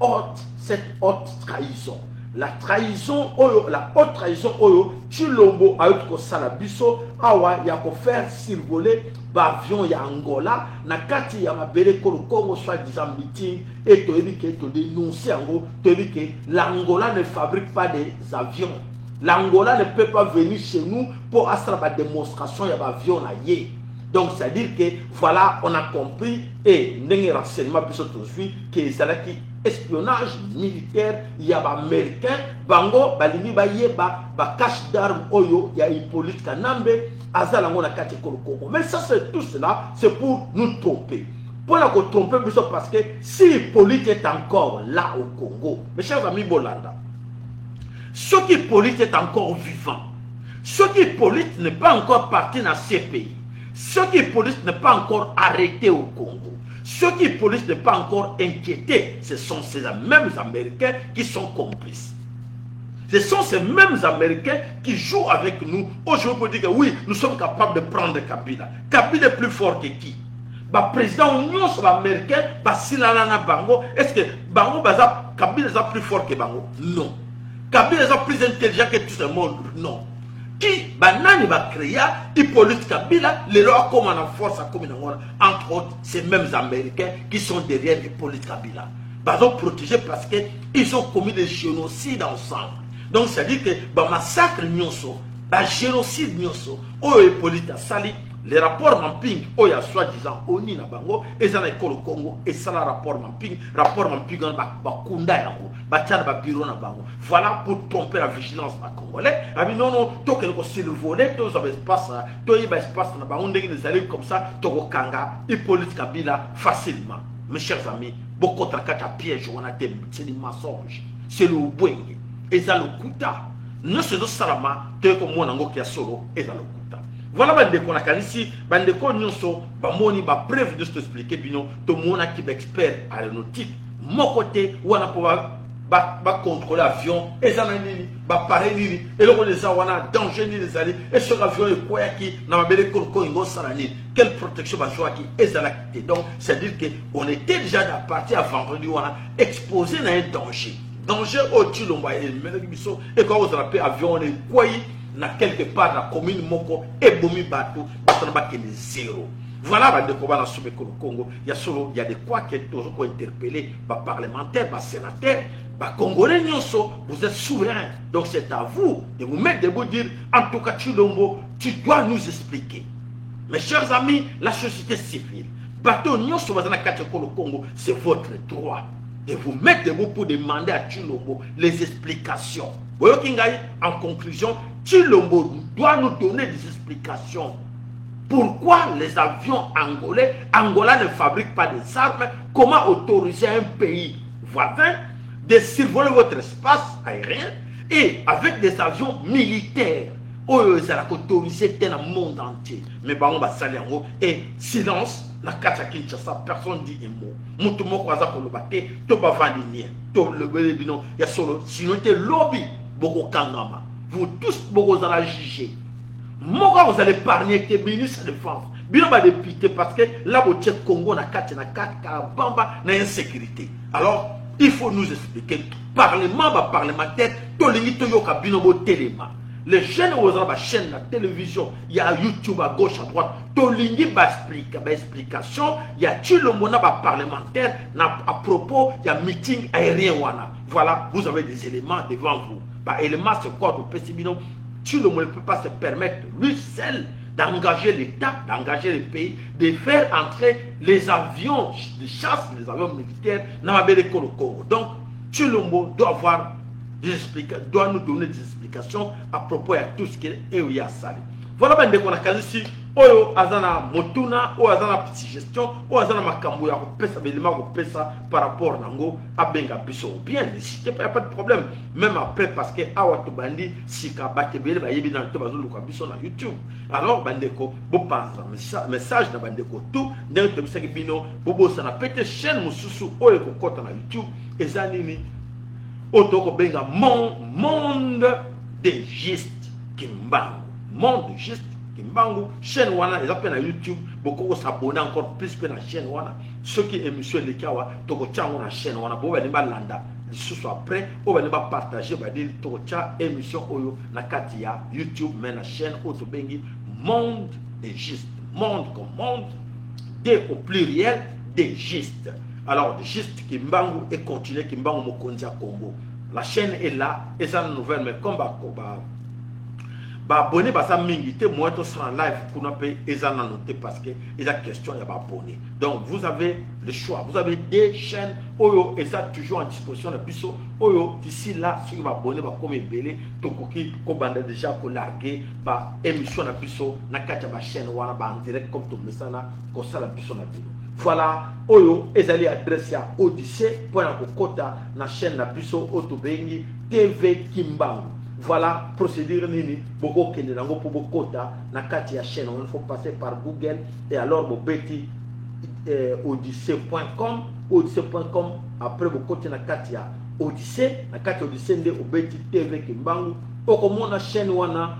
cette haute trahison. La trahison oyo, la haute trahison oyo Tshilombo a eu ko sala biso awa ya ko faire survoler l'avion ya Angola na kati ya mabele kolo Congo soit disant meeting et to ebi ke to dénoncer ango to ebi ke l'Angola ne fabrique pas des avions. L'Angola ne peut pas venir chez nous pour faire la démonstration ya avion na ye. Donc c'est à dire que voilà on a compris et n'engue renseignement biso to suit que zalaki espionnage militaire, il y a des Américains, bango, balimi ba yeba, ba cache d'armes oyo, il y a Hippolyte Kanambe, azalango na kati kolo Congo. Mais ça c'est tout cela, c'est pour nous tromper. Pour nous tromper, parce que si Hippolyte est encore là au Congo, mes chers amis Bolanda, ce qui Hippolyte est encore vivant, ce qui Hippolyte n'est pas encore parti dans ces pays, ce qui Hippolyte n'est pas encore arrêté au Congo, ceux qui police n'est pas encore inquiété, ce sont ces mêmes Américains qui sont complices. Ce sont ces mêmes Américains qui jouent avec nous. Aujourd'hui, on peut dire que oui, nous sommes capables de prendre Kabila. Kabila est plus fort que qui? Le président Union américain, Bango, est-ce que Bango, Kabila est plus fort que Bango? Non. Kabila est plus intelligent que tout le monde? Non. Qui banani va créer Hippolyte Kabila les lois comme en force à comme entre autres ces mêmes Américains qui sont derrière Hippolyte Kabila. Ils ont protégé parce qu'ils ont commis des génocides ensemble. Donc c'est à dire que le massacre nyonso, le génocide nyonso, Hippolyte Sali, les rapports mapping, il y a soi-disant Oni na bango, et ça na Kolo Congo, et ça la rapport mapping on bakunda yango, batiana ba bureau na bango. Voilà pour tromper la vigilance na Congolais. Abi non non, to que ko survoler, to ça espace, to y ba espace na bango ndenge les aller comme ça, to ko kanga Hippolyte Kabila facilement. Mes chers amis, beaucoup de kata piège on a des c'est des mensonges. C'est le bwenge, et ça le kuta. Ne se do salama, te ko mo nango kia solo, et ça le kuta. Voilà bande ko na kanisi bande ko nyonso ba moni ba preuve de t'expliquer bino to mona ki ba expert aéronautique mon côté wana po ba contrôler avion et ça nini ba pareil nini et le les wana danger ni les aller et sur avion et quoi qui na mabele ko ngo salani quelle protection ba joa qui et ça la donc c'est à dire que on était déjà à partir à vendredi wana exposé à un danger au Tshilombo et biso et quand vous rappelez avion on est quoi na quelque part la commune moko et bomi bateau batana que les zéro. Voilà bande ko bana soube ko Congo il y a des quoi qui est toujours interpellé par parlementaires par sénateurs par congolais nyonso vous êtes souverains donc c'est à vous de vous mettre debout dire en tout cas Tshilombo tu dois nous expliquer. Mes chers amis, la société civile bateau nyonso bazana kati ko Congo c'est votre droit de vous mettre debout pour demander à Tshilombo les explications. En conclusion, Tshilombo doit nous donner des explications. Pourquoi les avions angolais, Angola ne fabrique pas des armes? Comment autoriser un pays voisin de survoler votre espace aérien et avec des avions militaires? Ils ont autorisé dans le monde entier. Mais on va salir en haut et silence. La Kacha Kinshasa, personne dit un mot. Moutoumou Kwaza Kolobate, Toba Vandinier, Toba le Bélébino, il y a solo. Sinon, il y a lobby, Boko Kangama. Vous tous, Boko allez juger. Moi, vous allez épargner que ministre de défense. Bien, va député parce que là, au Tchèque Congo, na 4, Bamba, na insécurité. Alors, il faut nous expliquer. Parlement, parlementaire, Tolingi Toyoka Binobo Téléma. Les jeunes aux la chaîne, la télévision, il y a YouTube à gauche, à droite. Tolingi explication, il y a Tshilombo parlementaire, à propos, il y a meeting aérien. Voilà, vous avez des éléments devant vous. Élément, c'est quoi le Pessimino? Tshilombo ne peut pas se permettre, lui seul, d'engager l'État, d'engager les pays, de faire entrer les avions de chasse, les avions militaires dans la baie de Congo. Donc, Tshilombo doit avoir doit nous donner des explications à propos de tout ce qui est EOIA Sali. Voilà ben qu'on a quasi oyo azana motuna o azana petite gestion o azana makambo ya kopesa belema kopesa par rapport nango abenga biso bien il n'y a pas de problème même après parce que awa to bandi sika batebele ba yebi na to bazulu kwa biso na YouTube alors bandeko bo panza message na bandeko tout ndenge to bisaki bino bobo sana pete chaîne mususu oyo kokota na YouTube ezanini Otoko benga monde de Juste Kimbangu. Monde de Juste Kimbangu. Chaîne wana, ils appellent à YouTube. Beaucoup s'abonner encore plus que la chaîne wana. Ceux qui émission les kawa, toko tchango na chaîne wana. Bo ba nimba landa. Ce soit après, on va partager, on va dire, tocha émission oyo na katia YouTube, mais la chaîne Otobengi, monde des Juste. Monde comme monde, des au pluriel, des Juste. Alors, des Juste Kimbangu et continuer Kimbangu Mokondia Congo. La chaîne est là, et ça une nouvelle, mais comme abonné basa mingité moi to sera en live pour nous payer et ça noté parce que il y a question il y a abonné. Donc vous avez le choix, vous avez des chaînes oyo et ça toujours en disposition de biso oyo d'ici là si vous abonné ba comme belé to koki ko bande déjà ko larguer ba émission na biso na katia ba chaîne wana ba en direct comme tout mesana ko sala biso na vidéo. Voilà oyo ezali adresse ya Odyssée pour na kokota na chaîne na biso Otobengi TV Kimbangu. Voilà, procédure nini, beaucoup qui n'ont pas beaucoup na kati ya chaîne, il faut passer par Google et alors vous beti odyssée.com, odyssée.com après vous côté na kati ya Odyssée, na kati Odyssée nde obeti TV Kimbangu, au na chaîne wana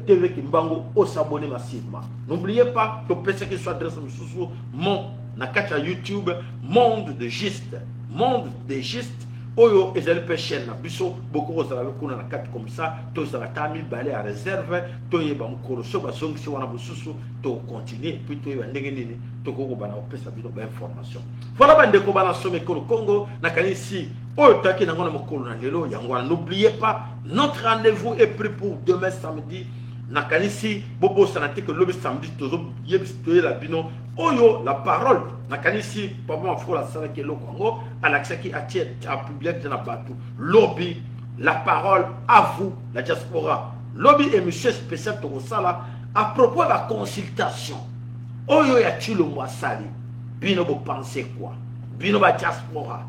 TV Kimbangu au s'abonner massivement. N'oubliez pas que peut-être que soit adresse sous mon na kati ya YouTube monde de Juste, monde de Juste. Oyo ezali pe chaîne na biso beaucoup ozala kuna na kati comme ça to zala tami balé à réserve to yeba mukoro so ba zongi si wana bususu to continuer puis to yeba ndenge nini to ko bana opesa bino ba information. Voilà bande ko bana somme ko Congo na kanisi oyo taki na ngona mukoro na lelo yango. N'oubliez pas notre rendez-vous est pris pour demain samedi. Nakanisi bobo sanate que le samedi tozo yebstoye la bino oyo la parole nakanisi papa mafro la sala ke lo Congo alaksaki atie a public na batu lobby la parole à vous la diaspora lobby émission spéciale to sala à propos de la consultation oyo ya tilo mwasali bino bo penser quoi bino ba diaspora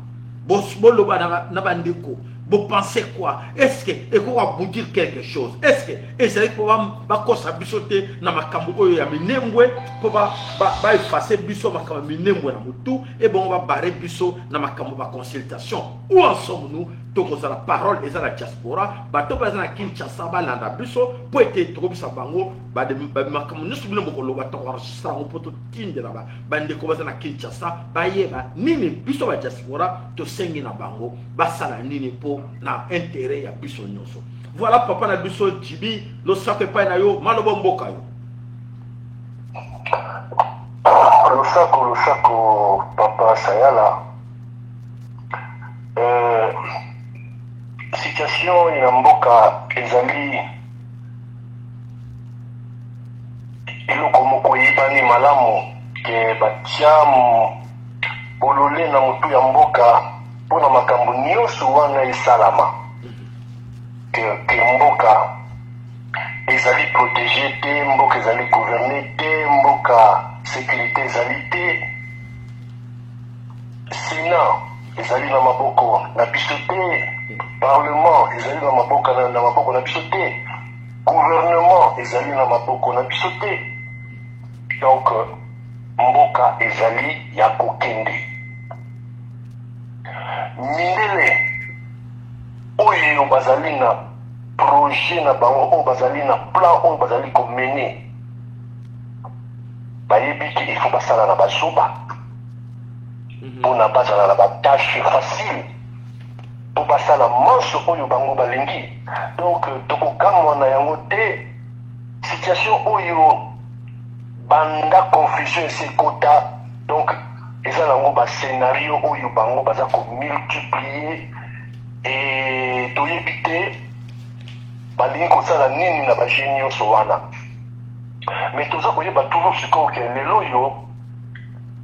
bosbolo ba na bandeko. Vous pensez quoi? Est-ce que et quoi vous dire quelque chose? Est-ce que et c'est pour ba kosa bisote na makambo oyo ya minembwe pour ba effacer biso makambo minembwe na mutu et bon on va barrer biso na makambo ba consultation. Où en sommes-nous? Toko za la parole et za la diaspora ba to ba na Kinshasa ba landa biso pour être trop bisa bango ba de makambo nyusu bino bokolo ba to enregistrer on poto tinde là ba ndeko ba na Kinshasa ba yeba nini biso ba diaspora to sengi na bango ba sala nini po na intérêt ya biso nyonso. Voilà papa na biso Tibi lo sape pa na yo malobo mboka yo. Lo sako papa Sayala. Situation ya mboka ezali eloko moko yebani malamu ke batia bolole na mutu ya mboka pona makambo nyonso wana esalama ke mboka ezali protégé te, mboka ezali gouverné te, mboka sécurité ezali te, Sénat ezali na maboko na biso te, Parlement ezali na maboko na biso te, gouvernement ezali na maboko na biso te. Donc mboka ezali ya kokende. Mindele oyo bazali na projet na bango oyo bazali na plan oyo bazali komene bayebi ke il faut basala na bazuba mpona bazala na batâche facile po basala manso oyo bango balingi. Donc tokokamwa na yango te. Situation oyo banda confusion esekota, donc eza nango bascénario oyo bango baza komultiplier e toyebi te balingi kosala nini na bagene nyonso wana. Mais toza koyeba toujours sikoyo ke lelo oyo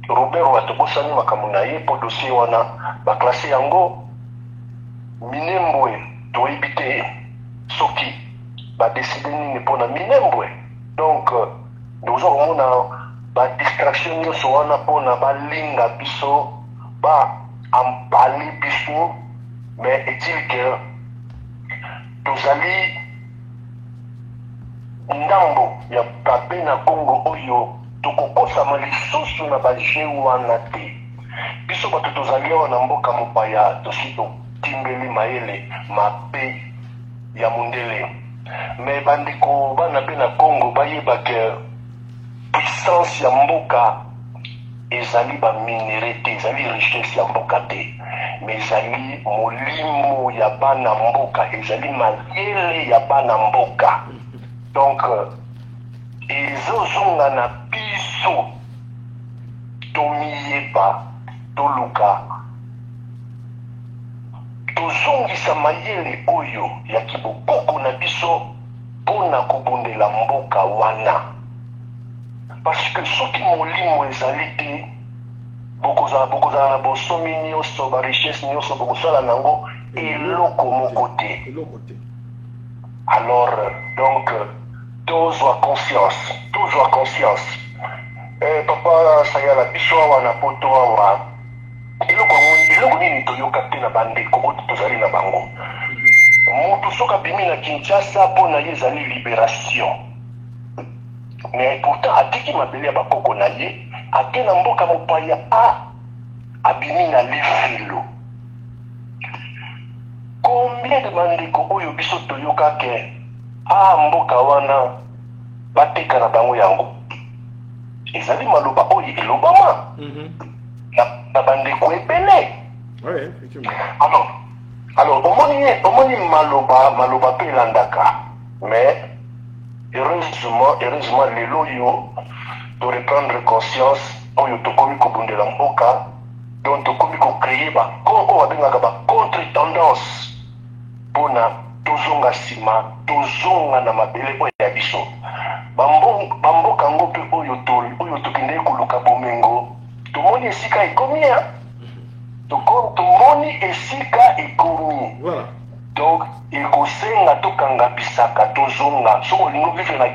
Robert batobosani makambo na ye mpo dossier wana baklase yango Minembwe. Toyebi te soki badeside nini mpona Minembwe. Donc toza komona badistraction nyonso wana mpona balinga biso baambali biso. Mais est-il que tozali ndambo ya babe na Congo oyo tokokosama lisusu na baje wana te. Biso bato tozali awa na mboka mopaya tosi etimbeli mayele mabe ya mundele. Mais bandeko bana pe na Congo bayeba ke puissance ya mboka ezali ba minerete, ezali richesse ya mboka te, mais ezali molimo ya bana mboka, ezali mayele ya bana mboka. Donc ezozonga na biso tomiyeba toluka tozongisa mayele oyo ya kibokoko na biso mpona kobundela mboka wana. Parce que soki molimo ezali te bokozala na bosomi nyonso barichesse nyonso bokosala nango eloko moko te. Alors donc tozwa conscience. Papa Sayala biso awa na poto awa eloko nini toyoka te na bandeko oyo tozali na bango. Moto soki abimi na Kinshasa mpo na ye ezali libération, mais pourtant atiki mabele ya bakoko na ye ake na mboka mopaya abimi na lifelo. Combien de bandeko oyo biso toyoka ke mboka wana bateka na bango yango ezali maloba oyo elobama na bandeko ebele. Ouais, effectivement. Alors omoni maloba pe elandaka, mais heureusement lelo yo de reprendre conscience oyo tokomi kobundela mboka, donc tokomi kocreye oyo babengaka contre tendance mpona tozonga nsima, tozonga na mabele oyo ya biso. Bamboka yango mpe oyo tokendeki koluka bomengo tomoni esika ekomi tomoni esika ekomi. Voilà. Donc ekosenga tokanga bisaka tozonga soki olingi vivre na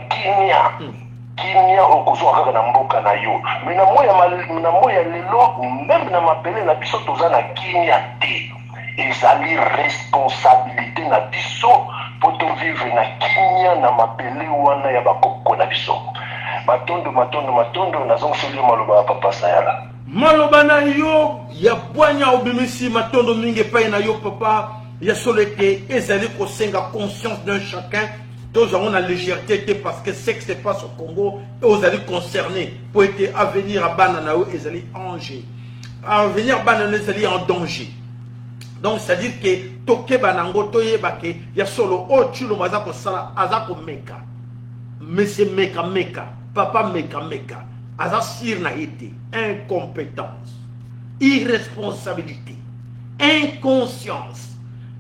kimia okozonga kaka na mboka na yo. Mais na moya lelo même na mabele na biso toza na kimia te. Ezali responsabilité na biso po tovivre na kimia na mabele wana ya bakoko na biso. Matondo nazongiseli maloba ya Papa Sayala. Maloba na yo ya bwanya obimisi matondo mingi epai na yo papa ya solete ezali kosenga conscience d'un chacun. Tous avons la légèreté parce que ce qui se passe au Congo et aux alliés concernés pour être à venir à Bananao et aller en danger. À venir à Bananao et en danger. Donc c'est-à-dire que Toke Banango Toye Bake ya solo o chulo mazako sala azako meka. Monsieur meka papa meka azasir na été incompétence, irresponsabilité, inconscience.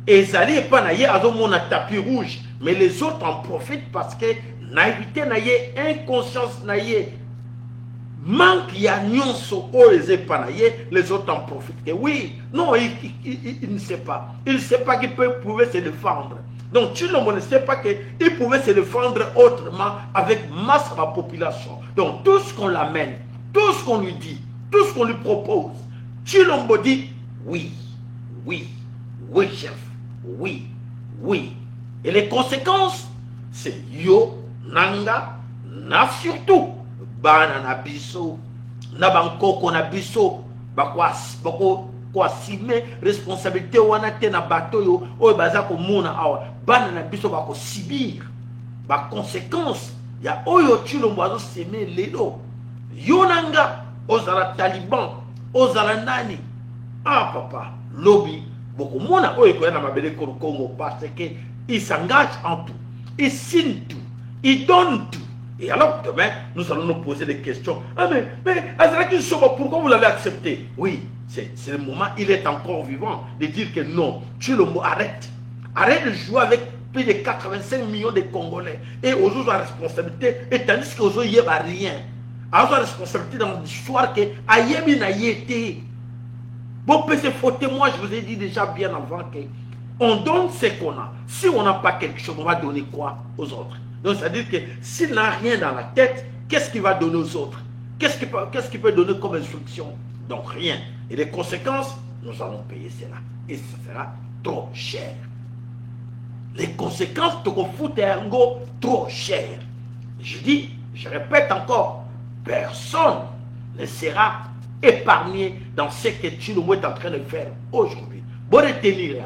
Et ça n'est pas naïe à mon tapis rouge, mais les autres en profitent parce que naïveté naïe, inconscience naïe, manque y a nyonso osé pas naïe, les autres en profitent. Et oui, non, il ne sait pas. Il ne sait pas qu'il pouvait se défendre. Donc tu ne sais pas qu'il pouvait se défendre autrement avec masse de la population. Donc tout ce qu'on l'amène, tout ce qu'on lui dit, tout ce qu'on lui propose, Chilombo dit oui, chef. Oui. Et les conséquences, c'est yo, nanga, na surtout, banana biso, na bankoko na biso, kwa sime, responsabilité wana te na bato yo, oyo bazako mona awa, banana biso bako sibir, ba conséquences, ya oyo chilombo azo seme lelo, yo nanga, ozala taliban, ozala nani, papa, lobby, beaucoup de monde a mabele Congo parce qu'il s'engage en tout, il signe tout, il donne tout. Et alors demain, nous allons nous poser des questions. Mais Azraki Soba, pourquoi vous l'avez accepté? Oui, c'est le moment, il est encore vivant, de dire que non, tu le mot, arrête. Arrête de jouer avec plus de 85 millions de Congolais. Et aux autres responsabilités, et tandis qu'aux autres, il n'y a rien. À la responsabilité dans l'histoire que Ayemi n'a été. Bon, c'est faux moi je vous ai dit déjà bien avant qu'on donne ce qu'on a. Si on n'a pas quelque chose, on va donner quoi aux autres? Donc, c'est-à-dire que s'il n'a rien dans la tête, qu'est-ce qu'il va donner aux autres? Qu'est-ce qu'il peut donner comme instruction? Donc, rien. Et les conséquences, nous allons payer cela. Et ça sera trop cher. Les conséquences, trop cher. Je répète encore, personne ne sera épargné dans ce que Chilombo est en train de faire aujourd'hui. Bon retenir,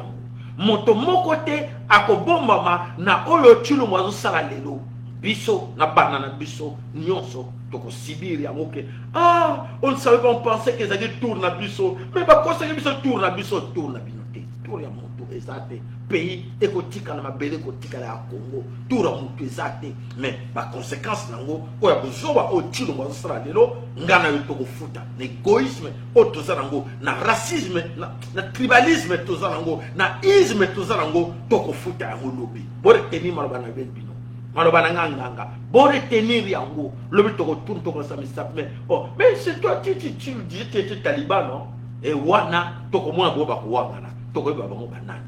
moto moko te akobombama na oyo chilombo azosala lelo biso na bana na biso nyonso tokosibiri yango ke on ne savait pas, on pensait que ezali tour na biso mais bakosaki biso tour na biso tour na bino te tour ya moto eza te pays ekotikala mabele ekotikala ya Congo tour ya moto eza te mais baconséquence nango oyo ya bozoba oyo chilombo azosala lelo nga na yo tokofuta na égoïsme oyo toza nango na racisme na tribalisme toza nango na isme toza nango tokofuta yango lobi boreteni maloba na bino maloba na nganga boretenir yango lobi tokotourne tokosamisa mais c'est toi tu dis tu es taliban non et wana tokomona bo bakowangana tokoyeba bango banani.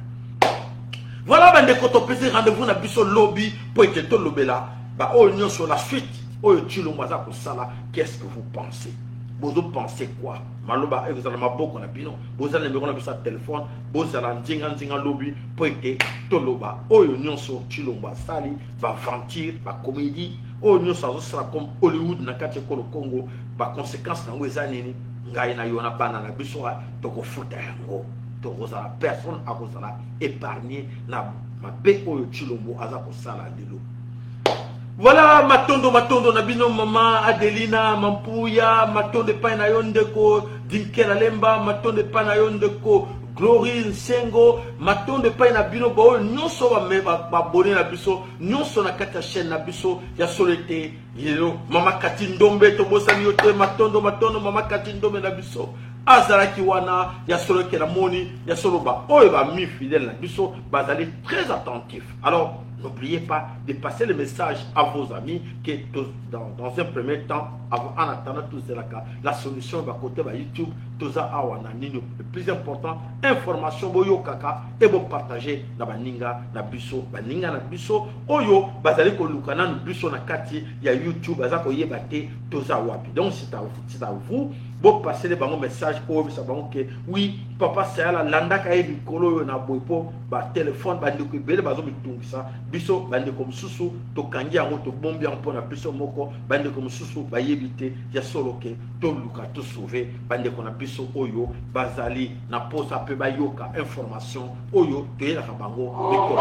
Voilà bandeko topesi rendez-vous na biso lobby pour ete tolobela ba oyo nyonso la suite oyo chilombo aza kosala. Qu'est-ce que vous pensez? Vous pensez quoi? Maloba ezala maboko na bino bozala numéro na biso téléphone bozala nzinga lobby pour ete toloba oyo nyonso chilombo asali ba aventure ba comédie oyo nyonso azosala comme Hollywood na kati ko Congo ba conséquence nango eza nini ngai na yo na bana na biso tokofuta yango tokozala personne akozala épargné na mabe oyo chilombo aza kosala lelo. Voilà matondo na bino mama Adelina Mampuya, matondo pa na yondeko Dinkela Lemba, matondo pa na yondeko Glory Nsengo, matondo pa na bino ba nyonso ba bone na biso nyonso na kati ya chaîne na biso ya Solete yelo mama Katindombe to bosani yote matondo mama Katindombe na biso azalaki wana ya solo ke la moni ya solo ba oyo ba mi fidèle na biso bazali très attentif. Alors n'oubliez pas de passer le message à vos amis que dans un premier temps, en attendant tout cela, la solution va côté de YouTube, tout ça le plus important, information boyo kaka et bon partager na baninga na biso oyo bazali ko lukana na biso na kati ya YouTube bazako yebate tout ça wapi. Donc c'est à vous bon passer les bons messages pour vous savoir que oui papa c'est la landaka et mikolo na boipo ba téléphone ba ndiko bele bazo bitungisa biso bande comme susu to kangi yango to bombi en pona biso moko bande comme susu ba yebite ya solo ke to luka to sauver bande kona biso oyo bazali na posa pe ba yoka information oyo to yela bango mikolo